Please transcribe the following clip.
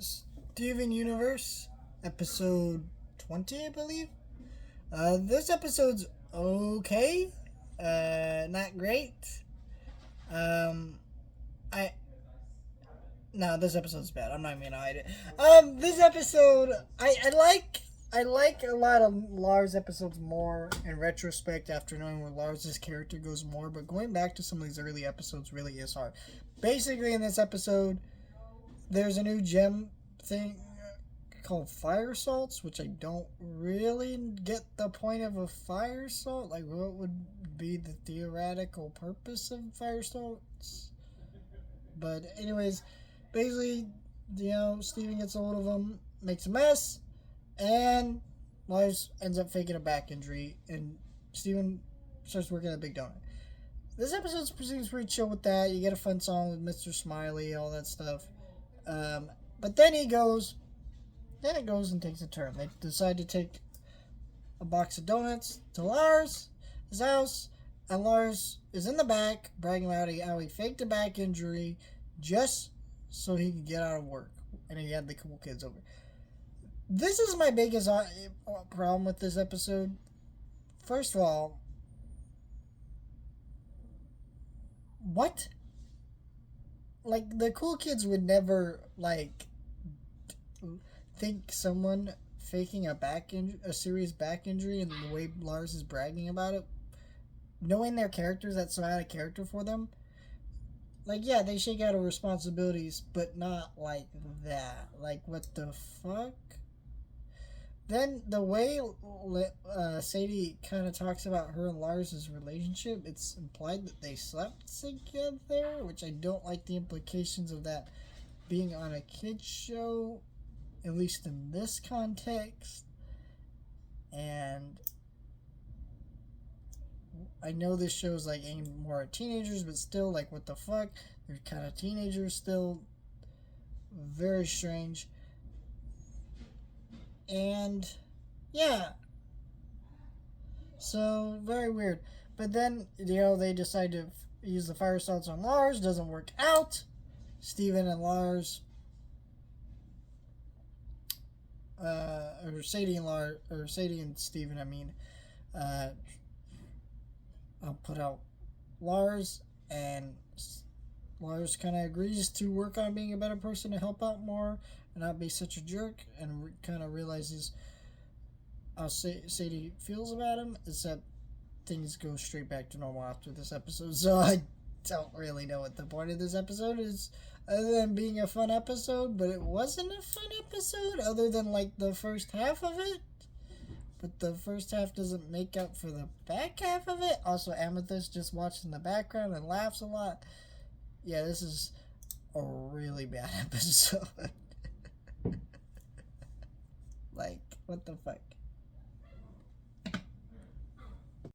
Steven Universe, episode 20, I believe. This episode's okay. Not great. Um, I No, this episode's bad. I'm not even gonna hide it. This episode, I like a lot of Lars episodes more in retrospect after knowing where Lars's character goes more. But going back to some of these early episodes really is hard. Basically, in this episode, there's a new gem thing called fire salts, which I don't really get the point of a fire salt. Like, what would be the theoretical purpose of fire salts? But anyways, basically, Steven gets a hold of him, makes a mess, and Lars ends up faking a back injury, and Steven starts working at Big Donut. This episode seems pretty chill with that. You get a fun song with Mr. Smiley, all that stuff. But then it goes and takes a turn. They decide to take a box of donuts to Lars' house, and Lars is in the back bragging about how he faked a back injury just so he could get out of work, and he had the cool kids over. This is my biggest problem with this episode. First of all, what? Like, the cool kids would never, think someone faking a serious back injury and the way Lars is bragging about it, knowing their characters, that's so out of character for them. Like, yeah, they shake out of responsibilities, but not like that. Like, what the fuck? Then the way Sadie kind of talks about her and Lars' relationship, it's implied that they slept together, which I don't like the implications of that being on a kid's show, at least in this context. And I know this show's like aimed more at teenagers, but still, like, what the fuck? They're kind of teenagers still. Very strange. And yeah, so very weird. But then they decide to use the fire salts on Lars. Doesn't work out. Steven and Lars, or Sadie and Lars, or Sadie and Steven, I mean, I'll put out Lars, and Lars kind of agrees to work on being a better person to help out more and not be such a jerk, and kind of realizes how Sadie feels about him, except things go straight back to normal after this episode. So I don't really know what the point of this episode is, other than being a fun episode, but it wasn't a fun episode other than like the first half of it. But the first half doesn't make up for the back half of it. Also, Amethyst just watches in the background and laughs a lot. Yeah, this is a really bad episode. Like, what the fuck?